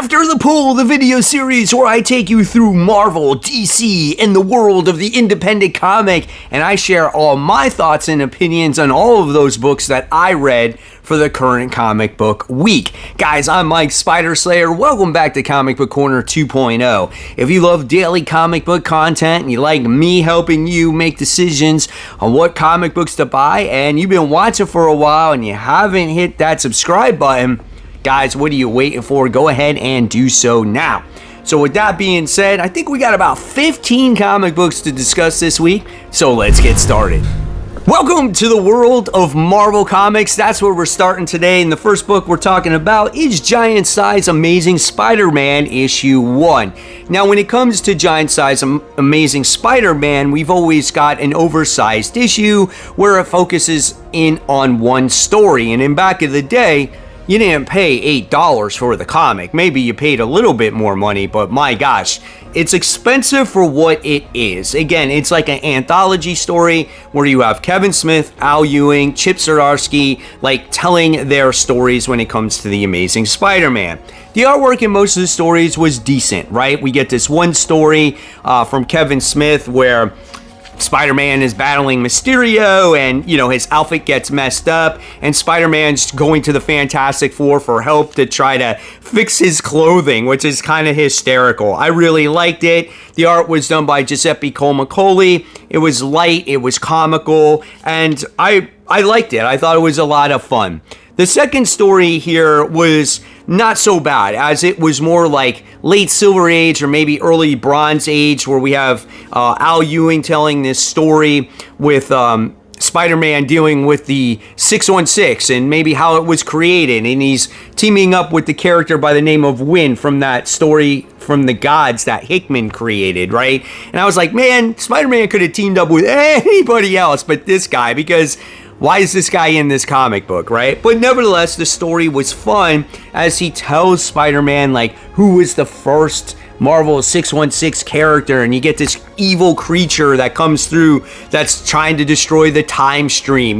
After the Pull, the video series where I take you through Marvel, DC, and the world of the independent comic, and I share all my thoughts and opinions on all of those books that I read for the current comic book week. Guys, I'm Mike Spider Slayer. Welcome back to Comic Book Corner 2.0. If you love daily comic book content and you like me helping you make decisions on what comic books to buy, and you've been watching for a while and you haven't hit that subscribe button, guys, what are you waiting for? Go ahead and do so now. So with that being said, I think we got about 15 comic books to discuss this week, so let's get started. Welcome to the world of Marvel Comics. That's where we're starting today, and the first book we're talking about is Giant Size Amazing Spider-Man issue 1. Now, when it comes to Giant Size Amazing Spider-Man, we've always got an oversized issue where it focuses in on one story, and in back of the day, you didn't pay $8 for the comic. Maybe you paid a little bit more money, but my gosh, it's expensive for what it is. Again, it's like an anthology story where you have Kevin Smith, Al Ewing, Chip Zdarsky, like telling their stories when it comes to the Amazing Spider-Man. The artwork in most of the stories was decent, right? We get this one story from Kevin Smith where Spider-Man is battling Mysterio and, his outfit gets messed up and Spider-Man's going to the Fantastic Four for help to try to fix his clothing, which is kind of hysterical. I really liked it. The art was done by Giuseppe Colmacoli. It was light, it was comical, and I liked it. I thought it was a lot of fun. The second story here was not so bad, as it was more like late Silver Age or maybe early Bronze Age, where we have Al Ewing telling this story with Spider-Man dealing with the 616 and maybe how it was created, and he's teaming up with the character by the name of Wynn from that story from the gods that Hickman created, right? And I was like, man, Spider-Man could have teamed up with anybody else but this guy, because why is this guy in this comic book, right? But nevertheless, the story was fun as he tells Spider-Man, like, who was the first Marvel 616 character, and you get this evil creature that comes through that's trying to destroy the time stream,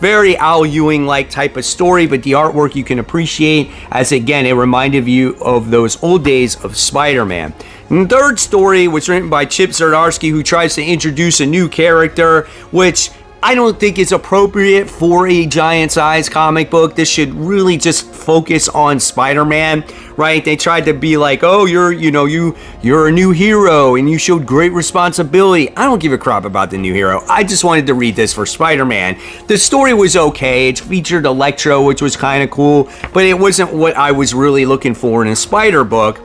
Very Al Ewing-like type of story, but the artwork you can appreciate as, again, it reminded you of those old days of Spider-Man. And the third story was written by Chip Zdarsky, who tries to introduce a new character, which I don't think it's appropriate for a giant-sized comic book. This should really just focus on Spider-Man, right? They tried to be like, oh, you're a new hero and you showed great responsibility. I don't give a crap about the new hero. I just wanted to read this for Spider-Man. The story was okay. It featured Electro, which was kind of cool, but it wasn't what I was really looking for in a Spider book.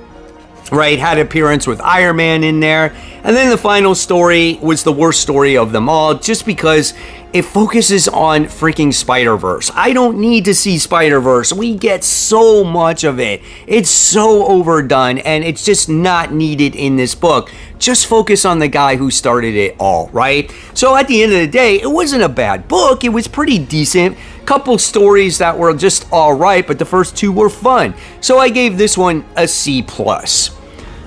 Right, had an appearance with Iron Man in there. And then the final story was the worst story of them all, just because it focuses on freaking Spider-Verse. I don't need to see Spider-Verse. We get so much of it. It's so overdone, and it's just not needed in this book. Just focus on the guy who started it all, right? So at the end of the day, it wasn't a bad book. It was pretty decent. Couple stories that were just all right, but the first two were fun. So I gave this one a C+.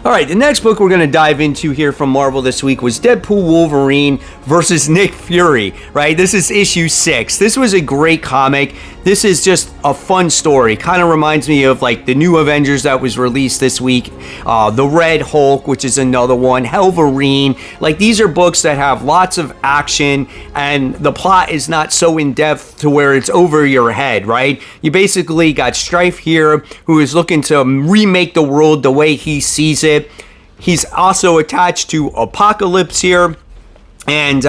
All right, the next book we're going to dive into here from Marvel this week was Deadpool Wolverine versus Nick Fury, right? This is issue 6. This was a great comic. This is just a fun story. Kind of reminds me of like the new Avengers that was released this week. The Red Hulk, which is another one. Wolverine. Like, these are books that have lots of action and the plot is not so in-depth to where it's over your head, right? You basically got Strife here who is looking to remake the world the way he sees it. He's also attached to Apocalypse here. And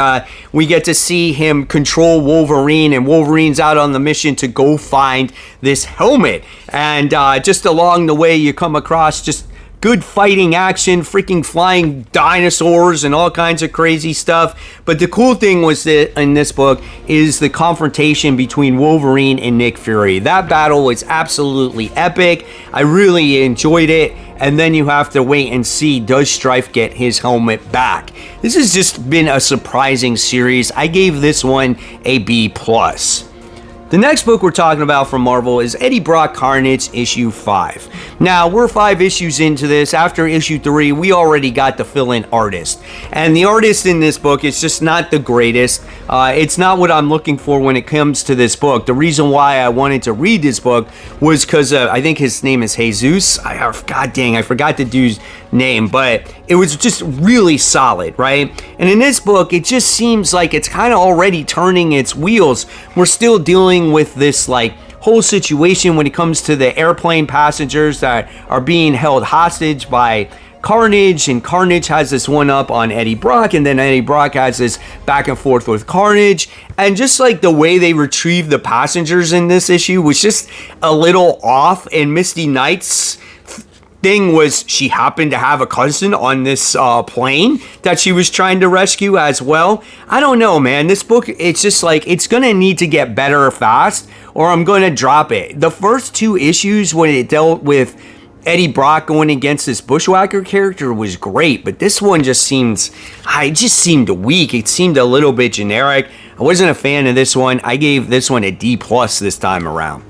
we get to see him control Wolverine, and Wolverine's out on the mission to go find this helmet. And just along the way, you come across just good fighting action, freaking flying dinosaurs and all kinds of crazy stuff. But the cool thing was that in this book is the confrontation between Wolverine and Nick Fury. That battle was absolutely epic. I really enjoyed it. And then you have to wait and see, does Strife get his helmet back? This has just been a surprising series. I gave this one a B+. The next book we're talking about from Marvel is Eddie Brock Carnage issue 5. Now, we're 5 issues into this. After issue 3, we already got the fill-in artist. And the artist in this book is just not the greatest. It's not what I'm looking for when it comes to this book. The reason why I wanted to read this book was because I think his name is Jesus. God dang, I forgot the dude's name, but it was just really solid, right? And in this book, it just seems like it's kind of already turning its wheels. We're still dealing with this like whole situation when it comes to the airplane passengers that are being held hostage by Carnage, and Carnage has this one up on Eddie Brock, and then Eddie Brock has this back and forth with Carnage, and just like the way they retrieve the passengers in this issue was just a little off. And Misty Knight's thing was she happened to have a cousin on this plane that she was trying to rescue as well. I don't know, man. This book, it's just like, it's gonna need to get better fast or I'm gonna drop it. The first 2 issues when it dealt with Eddie Brock going against this Bushwhacker character was great, but this one just seemed weak. It seemed a little bit generic. I wasn't a fan of this one. I gave this one a D+ this time around.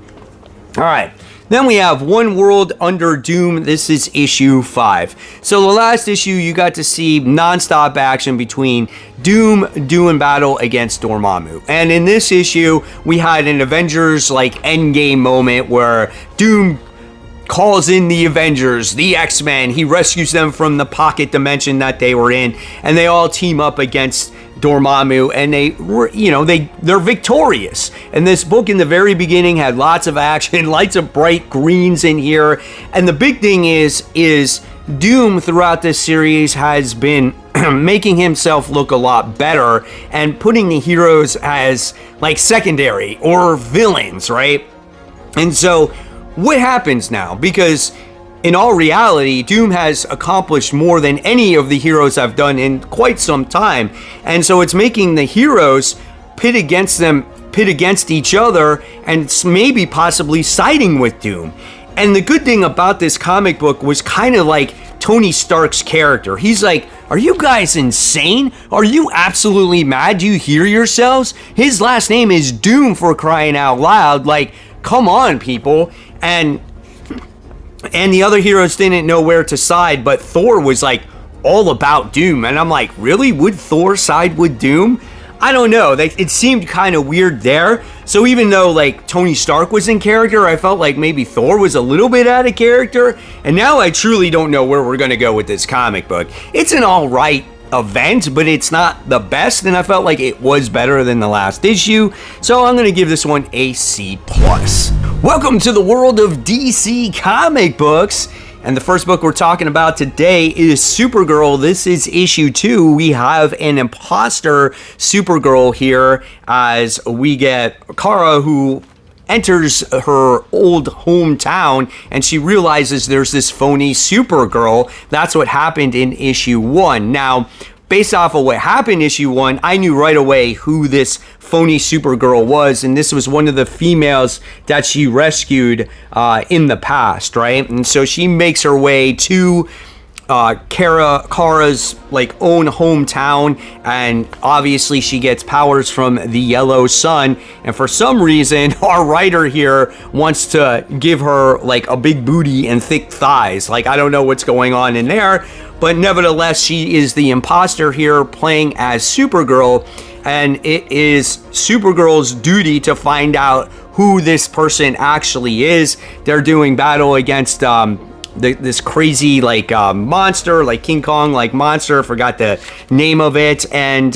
All right. Then we have One World Under Doom. This is issue 5. So the last issue, you got to see non-stop action between Doom doing battle against Dormammu. And in this issue, we had an Avengers like endgame moment where Doom calls in the Avengers, the X-Men. He rescues them from the pocket dimension that they were in, and they all team up against Dormammu, and they're victorious. And this book in the very beginning had lots of action, lots of bright greens in here. And the big thing is Doom throughout this series has been making himself look a lot better and putting the heroes as like secondary or villains, right? And so what happens now? Because in all reality, Doom has accomplished more than any of the heroes I've done in quite some time. And so it's making the heroes pit against each other and maybe possibly siding with Doom. And the good thing about this comic book was kind of like Tony Stark's character. He's like, are you guys insane? Are you absolutely mad? Do you hear yourselves? His last name is Doom, for crying out loud. Like, come on, people. And the other heroes didn't know where to side, but Thor was like all about Doom. And I'm like, really? Would Thor side with Doom? I don't know. It seemed kind of weird there. So even though like Tony Stark was in character, I felt like maybe Thor was a little bit out of character. And now I truly don't know where we're going to go with this comic book. It's an all right event, but it's not the best, and I felt like it was better than the last issue, so I'm going to give this one a C+. Welcome to the world of DC comic books, and the first book we're talking about today is Supergirl. This is issue 2. We have an imposter Supergirl here as we get Kara, who enters her old hometown, and she realizes there's this phony Supergirl. That's what happened in issue 1. Now, based off of what happened in issue 1, I knew right away who this phony Supergirl was, and this was one of the females that she rescued in the past, right? And so she makes her way to Kara's like own hometown, and obviously she gets powers from the Yellow Sun, and for some reason our writer here wants to give her like a big booty and thick thighs. Like, I don't know what's going on in there, but nevertheless she is the imposter here playing as Supergirl, and it is Supergirl's duty to find out who this person actually is. They're doing battle against this crazy like monster, like King Kong like monster. I forgot the name of it, and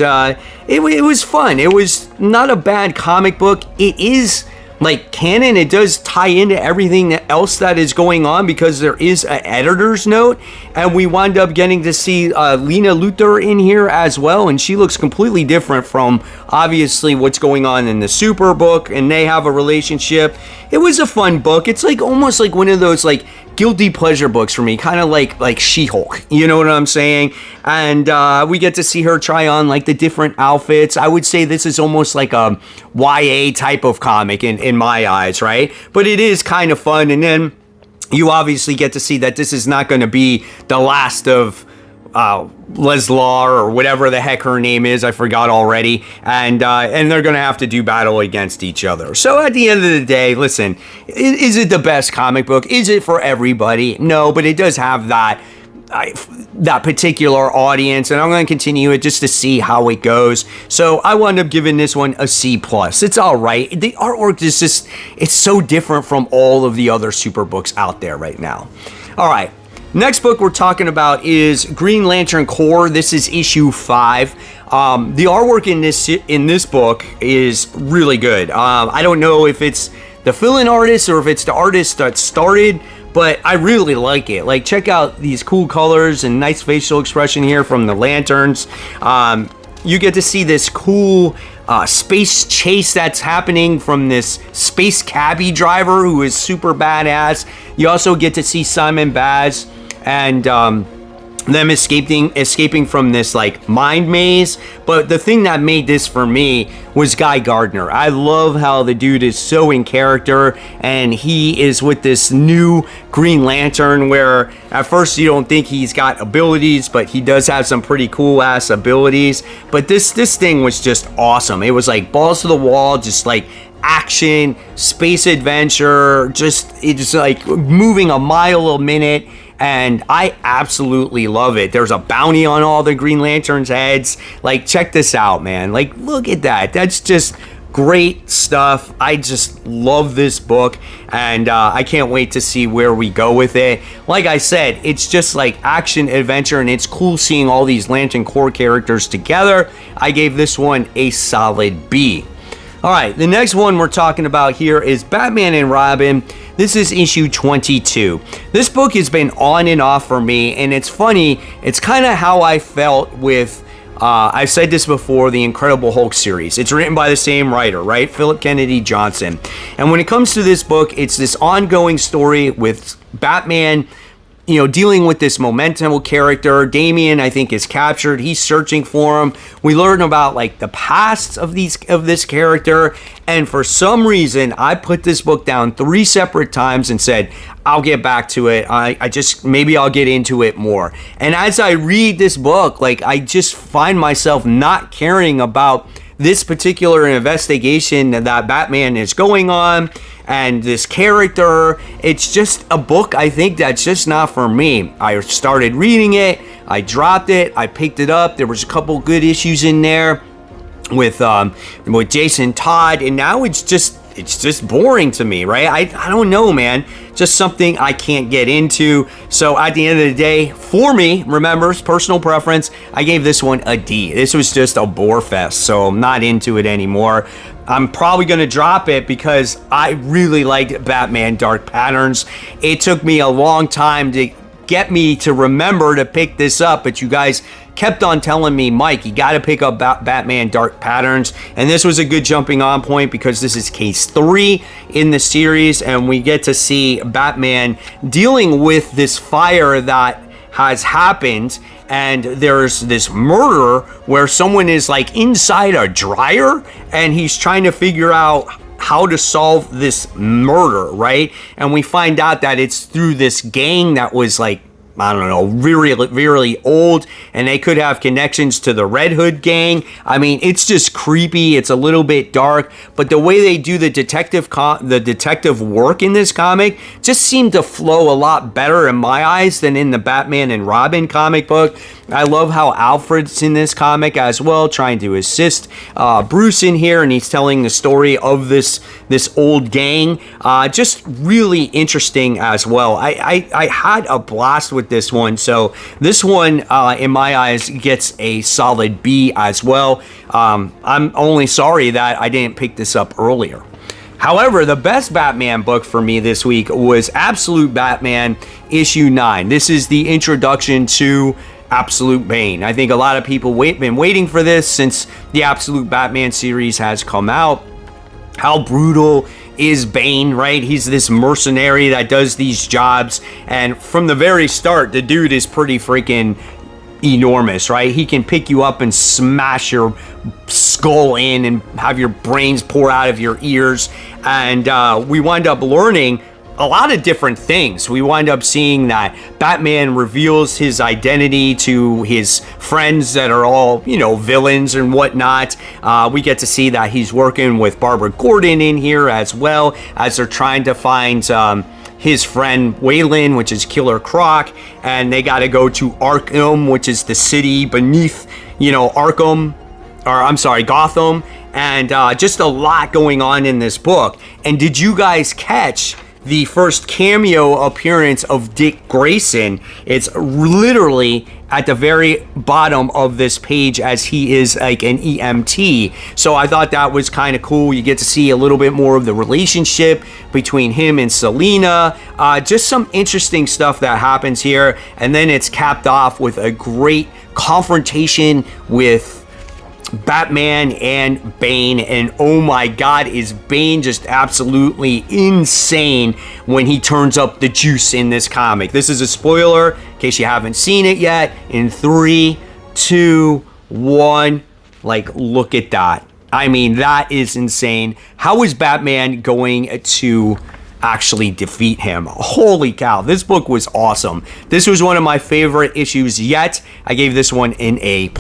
it was fun. It was not a bad comic book. It is like canon. It does tie into everything else that is going on because there is an editor's note, and we wind up getting to see Lena Luthor in here as well, and she looks completely different from obviously what's going on in the Super book, and they have a relationship. It was a fun book. It's like almost like one of those like guilty pleasure books for me, kind of like She-Hulk, you know what I'm saying? And we get to see her try on like the different outfits. I would say this is almost like a YA type of comic in my eyes, right? But it is kind of fun. And then you obviously get to see that this is not going to be the last of Leslar or whatever the heck her name is, I forgot already, and they're gonna have to do battle against each other. So at the end of the day, listen, is it the best comic book? Is it for everybody? No, but it does have that particular audience, and I'm going to continue it just to see how it goes. So I wound up giving this one a C+. It's all right. The artwork is just, it's so different from all of the other super books out there right now. All right. Next book we're talking about is Green Lantern Corps. This is issue 5. The artwork in this book is really good. I don't know if it's the fill-in artist or if it's the artist that started, but I really like it. Like, check out these cool colors and nice facial expression here from the lanterns. You get to see this cool space chase that's happening from this space cabbie driver who is super badass. You also get to see Simon Baz and them escaping from this like mind maze. But the thing that made this for me was Guy Gardner. I love how the dude is so in character, and he is with this new Green Lantern where at first you don't think he's got abilities, but he does have some pretty cool ass abilities. But this thing was just awesome. It was like balls to the wall, just like action, space adventure, it's like moving a mile a minute. And I absolutely love it. There's a bounty on all the Green Lantern's heads. Like, check this out, man. Like, look at that. That's just great stuff. I just love this book, and I can't wait to see where we go with it. Like I said, it's just like action adventure, and it's cool seeing all these Lantern Corps characters together. I gave this one a solid B. All right, the next one we're talking about here is Batman and Robin. This is issue 22. This book has been on and off for me, and it's funny. It's kind of how I felt with, I've said this before, the Incredible Hulk series. It's written by the same writer, right? Philip Kennedy Johnson. And when it comes to this book, it's this ongoing story with Batman, you know, dealing with this momentum character. Damian, I think, is captured. He's searching for him. We learn about like the past of this character, and for some reason, I put this book down 3 separate times and said, I'll get back to it. I just, maybe I'll get into it more. And as I read this book, like, I just find myself not caring about this particular investigation that Batman is going on and this character. It's just a book, I think, that's just not for me. I started reading it, I dropped it, I picked it up. There was a couple good issues in there with Jason Todd, and now it's just boring to me, right? I don't know, man. Just something I can't get into. So at the end of the day, for me, remember, it's personal preference, I gave this one a D. This was just a bore fest, so I'm not into it anymore. I'm probably going to drop it because I really liked Batman Dark Patterns. It took me a long time to get me to remember to pick this up, but you guys kept on telling me, Mike, you got to pick up Batman Dark Patterns, and this was a good jumping on point because this is case 3 in the series, and we get to see Batman dealing with this fire that has happened, and there's this murder where someone is like inside a dryer, and he's trying to figure out how to solve this murder, right? And we find out that it's through this gang that was like, I don't know, really old, and they could have connections to the Red Hood gang. I mean, it's just creepy. It's a little bit dark, but the way they do the detective work in this comic just seemed to flow a lot better in my eyes than in the Batman and Robin comic book. I love how Alfred's in this comic as well, trying to assist Bruce in here, and he's telling the story of this old gang. Just really interesting as well. I had a blast with this one, so this one in my eyes gets a solid B as well. I'm only sorry that I didn't pick this up earlier. However, the best Batman book for me this week was Absolute Batman issue 9. This is the introduction to Absolute Bane. I think a lot of people been waiting for this since the Absolute Batman series has come out. How brutal is Bane, right? He's this mercenary that does these jobs, and from the very start, the dude is pretty freaking enormous, right? He can pick you up and smash your skull in and have your brains pour out of your ears, and we wind up learning a lot of different things. We wind up seeing that Batman reveals his identity to his friends that are all, you know, villains and whatnot. We get to see that he's working with Barbara Gordon in here as well, as they're trying to find his friend Waylon, which is Killer Croc, and they got to go to Arkham, which is the city beneath, you know, Gotham, and just a lot going on in this book. And did you guys catch the first cameo appearance of Dick Grayson? It's literally at the very bottom of this page, as he is like an EMT. So I thought that was kind of cool. You get to see a little bit more of the relationship between him and Selina. Just some interesting stuff that happens here. And then it's capped off with a great confrontation with Batman and Bane, and oh my god, is Bane just absolutely insane when he turns up the juice in this comic. This is a spoiler in case you haven't seen it yet. In 3, 2, 1, like, look at that. I mean, that is insane. How is Batman going to actually defeat him? Holy cow, this book was awesome. This was one of my favorite issues yet. I gave this one an A+.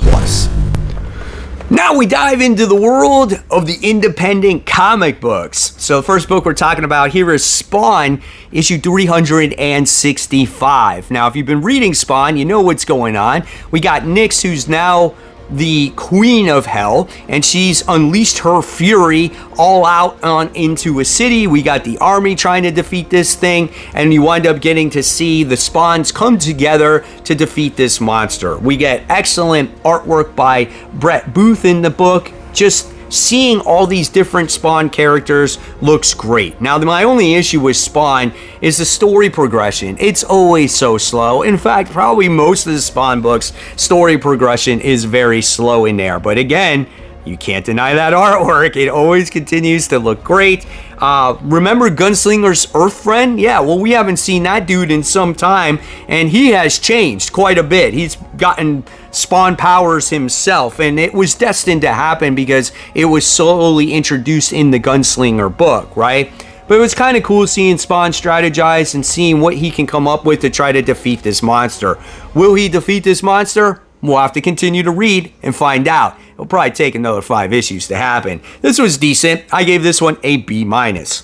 Now we dive into the world of the independent comic books. So the first book we're talking about here is Spawn, issue 365. Now, if you've been reading Spawn, you know what's going on. We got Nyx, who's now the queen of hell, and she's unleashed her fury all out on into a city. We got the army trying to defeat this thing, and you wind up getting to see the Spawns come together to defeat this monster. We get excellent artwork by Brett Booth in the book. Just seeing all these different Spawn characters looks great. Now, my only issue with Spawn is the story progression. It's always so slow. In fact, probably most of the Spawn books, story progression is very slow in there. But again, you can't deny that artwork. It always continues to look great. Remember Gunslinger's Earth friend? Yeah, well, we haven't seen that dude in some time, and he has changed quite a bit. He's gotten Spawn powers himself, and it was destined to happen because it was slowly introduced in the Gunslinger book, right? But it was kind of cool seeing Spawn strategize and seeing what he can come up with to try to defeat this monster. Will he defeat this monster? We'll have to continue to read and find out. It'll probably take another 5 issues to happen. This was decent. I gave this one a B-. The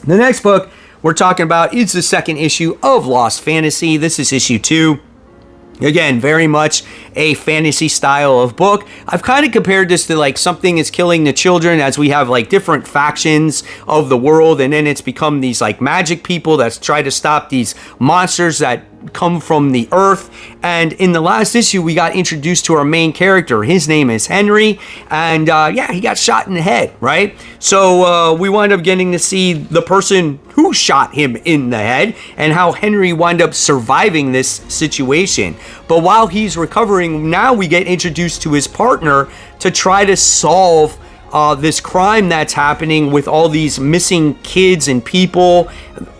next book we're talking about is the second issue of Lost Fantasy. This is issue 2. Again, very much a fantasy style of book. I've kind of compared this to like Something is Killing the Children, as we have like different factions of the world, and then it's become these like magic people that try to stop these monsters that come from the earth. And in the last issue, we got introduced to our main character. His name is Henry, and yeah, he got shot in the head, right? So we wind up getting to see the person who shot him in the head and how Henry wind up surviving this situation. But while he's recovering, now we get introduced to his partner to try to solve this crime that's happening with all these missing kids and people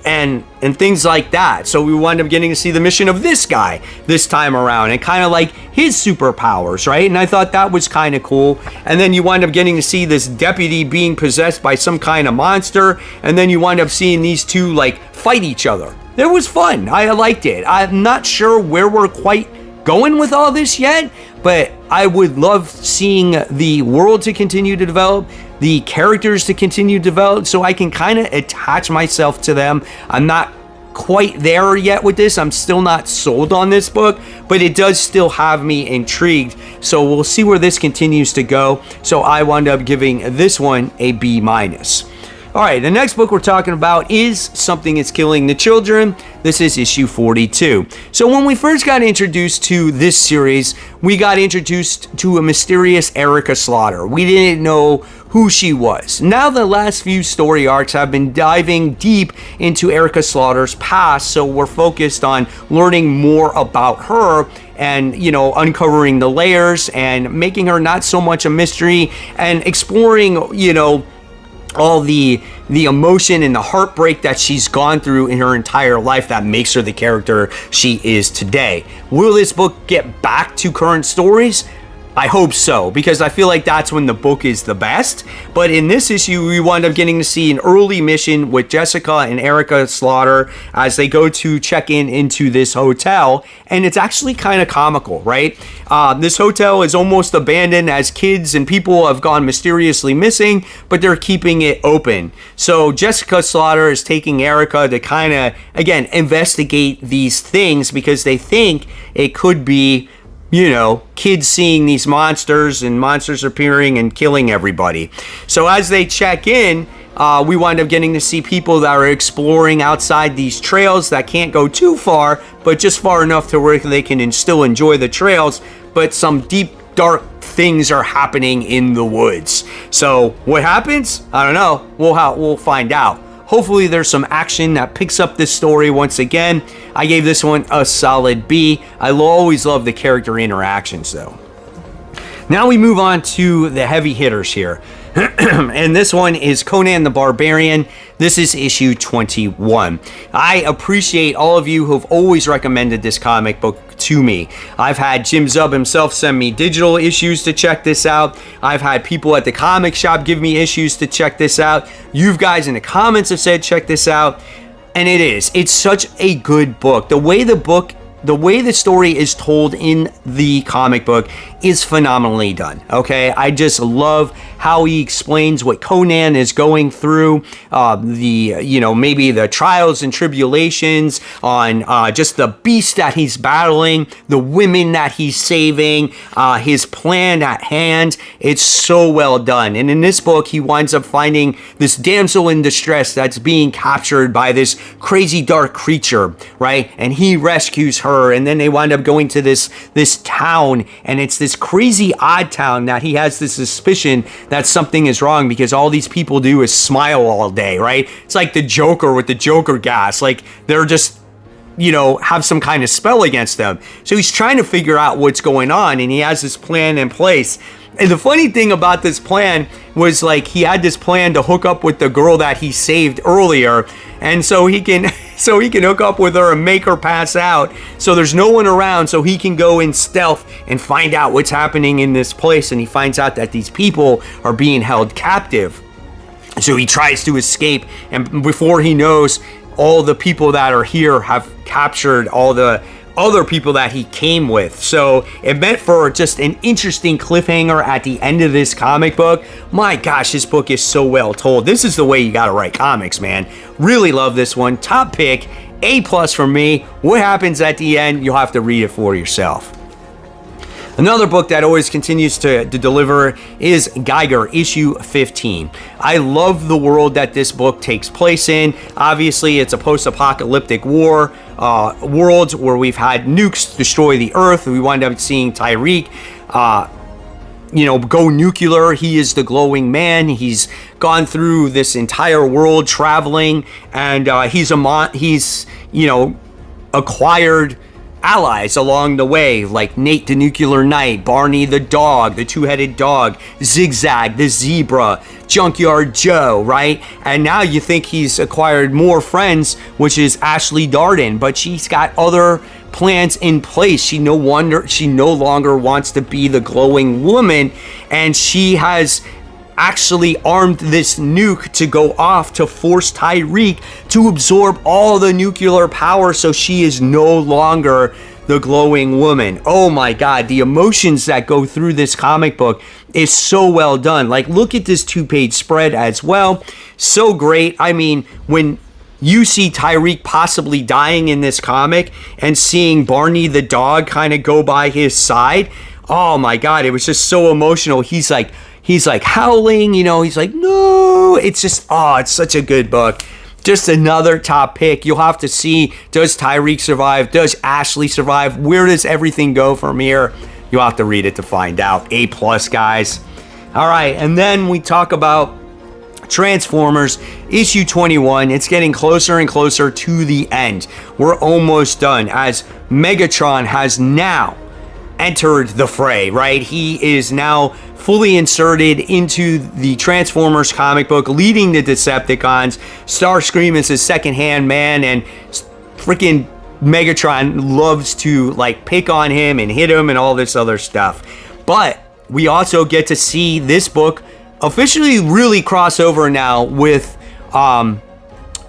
and things like that. So we wind up getting to see the mission of this guy this time around and kind of like his superpowers, right? And I thought that was kind of cool. And then you wind up getting to see this deputy being possessed by some kind of monster, and then you wind up seeing these two like fight each other. It was fun. I liked it. I'm not sure where we're quite going with all this yet, but I would love seeing the world to continue to develop, the characters to continue to develop, so I can kind of attach myself to them. I'm not quite there yet with this. I'm still not sold on this book, but it does still have me intrigued. So we'll see where this continues to go. So I wound up giving this one a B-. All right, the next book we're talking about is Something is Killing the Children. This is issue 42. So when we first got introduced to this series, we got introduced to a mysterious Erica Slaughter. We didn't know who she was. Now the last few story arcs have been diving deep into Erica Slaughter's past, so we're focused on learning more about her and, you know, uncovering the layers and making her not so much a mystery and exploring, you know, all the emotion and the heartbreak that she's gone through in her entire life that makes her the character she is today. Will this book get back to current stories? I hope so, because I feel like that's when the book is the best. But in this issue, we wind up getting to see an early mission with Jessica and Erica Slaughter as they go to check into this hotel. And it's actually kind of comical, right? This hotel is almost abandoned as kids and people have gone mysteriously missing, but they're keeping it open. So Jessica Slaughter is taking Erica to kind of, again, investigate these things because they think it could be, you know, kids seeing these monsters and monsters appearing and killing everybody. So as they check in, we wind up getting to see people that are exploring outside these trails that can't go too far, but just far enough to where they can still enjoy the trails, but some deep, dark things are happening in the woods. So what happens? I don't know. We'll find out. Hopefully there's some action that picks up this story once again. I gave this one a solid B. I always love the character interactions though. Now we move on to the heavy hitters here. And this one is Conan the Barbarian. This is issue 21. I appreciate all of you who've always recommended this comic book to me. I've had Jim Zub himself send me digital issues to check this out. I've had people at the comic shop give me issues to check this out. You guys in the comments have said check this out. And it's such a good book. The way the story is told in the comic book is phenomenally done. Okay, I just love how he explains what Conan is going through, maybe the trials and tribulations on just the beast that he's battling, the women that he's saving, his plan at hand. It's so well done. And in this book, he winds up finding this damsel in distress that's being captured by this crazy dark creature, right? And he rescues her, and then they wind up going to this town, and it's this crazy odd town that he has this suspicion that something is wrong because all these people do is smile all day, right? It's like the Joker with the Joker gas. Like they're just, have some kind of spell against them. So he's trying to figure out what's going on, and he has this plan in place. And the funny thing about this plan was like he had this plan to hook up with the girl that he saved earlier, and so he can hook up with her and make her pass out. So there's no one around, so he can go in stealth and find out what's happening in this place. And he finds out that these people are being held captive. So he tries to escape, and before he knows, all the people that are here have captured all the other people that he came with. So it meant for just an interesting cliffhanger at the end of this comic book. My gosh, this book is so well told. This is the way you gotta write comics, man. Really love this one. Top pick, A+ from me. What happens at the end, you'll have to read it for yourself. Another book that always continues to deliver is Geiger, issue 15. I love the world that this book takes place in. Obviously, it's a post-apocalyptic war world where we've had nukes destroy the Earth. We wind up seeing Tyreek, go nuclear. He is the glowing man. He's gone through this entire world traveling, and he's acquired allies along the way, like Nate the Nuclear Knight, Barney the dog, the two-headed dog, Zigzag the zebra, Junkyard Joe, right? And now you think he's acquired more friends, which is Ashley Darden, but she's got other plans in place. She no longer wants to be the glowing woman, and she has actually armed this nuke to go off to force Tyreek to absorb all the nuclear power, so she is no longer the glowing woman. Oh my god, the emotions that go through this comic book is so well done. Like, look at this 2-page spread as well. So great. I mean, when you see Tyreek possibly dying in this comic and seeing Barney the dog kind of go by his side, oh my god, it was just so emotional. He's like howling, he's like, no, it's just, it's such a good book. Just another top pick. You'll have to see, does Tyreek survive? Does Ashley survive? Where does everything go from here? You'll have to read it to find out. A+, guys. All right, and then we talk about Transformers, issue 21. It's getting closer and closer to the end. We're almost done, as Megatron has now entered the fray, right? He is now fully inserted into the Transformers comic book, leading the Decepticons. Starscream is his second-hand man, and freaking Megatron loves to pick on him and hit him and all this other stuff. But we also get to see this book officially really cross over now with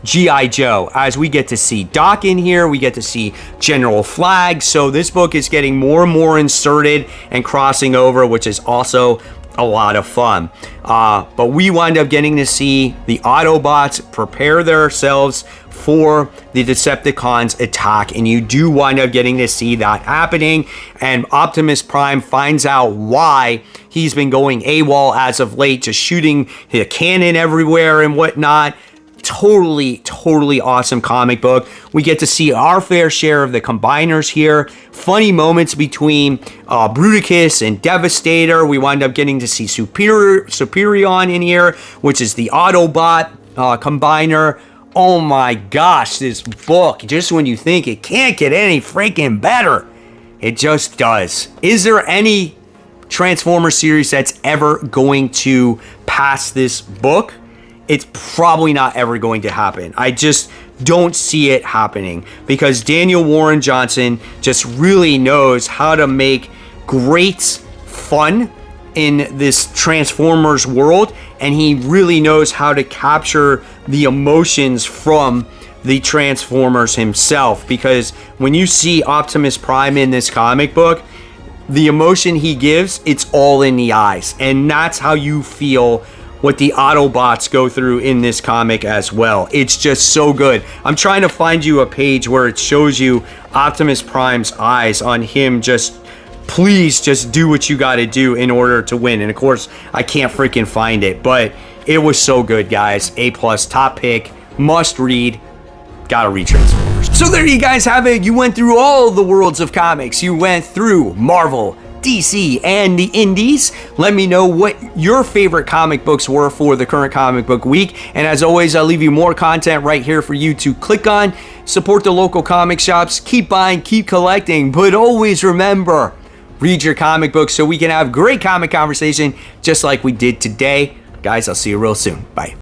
G.I. Joe, as we get to see Doc in here, we get to see General Flag. So this book is getting more and more inserted and crossing over, which is also a lot of fun. But we wind up getting to see the Autobots prepare themselves for the Decepticons' attack, and you do wind up getting to see that happening. And Optimus Prime finds out why he's been going AWOL as of late, just shooting the cannon everywhere and whatnot. Totally awesome comic book. We get to see our fair share of the combiners here. Funny moments between Bruticus and Devastator. We wind up getting to see Superion in here, which is the Autobot combiner. Oh my gosh, this book, just when you think it can't get any freaking better, it just does. Is there any Transformers series that's ever going to pass this book? It's probably not ever going to happen. I just don't see it happening, because Daniel Warren Johnson just really knows how to make great fun in this Transformers world, and he really knows how to capture the emotions from the Transformers himself. Because when you see Optimus Prime in this comic book, the emotion he gives, it's all in the eyes, and that's how you feel what the Autobots go through in this comic as well. It's just so good. I'm trying to find you a page where it shows you Optimus Prime's eyes on him just, please just do what you got to do in order to win. And of course, I can't freaking find it, but it was so good, guys. A+, top pick, must read, gotta read Transformers. So there you guys have it. You went through all the worlds of comics. You went through Marvel, DC, and the indies. Let me know what your favorite comic books were for the current comic book week. And as always, I'll leave you more content right here for you to click on. Support the local comic shops. Keep buying, keep collecting, but always remember, read your comic books so we can have great comic conversation just like we did today. Guys, I'll see you real soon. Bye.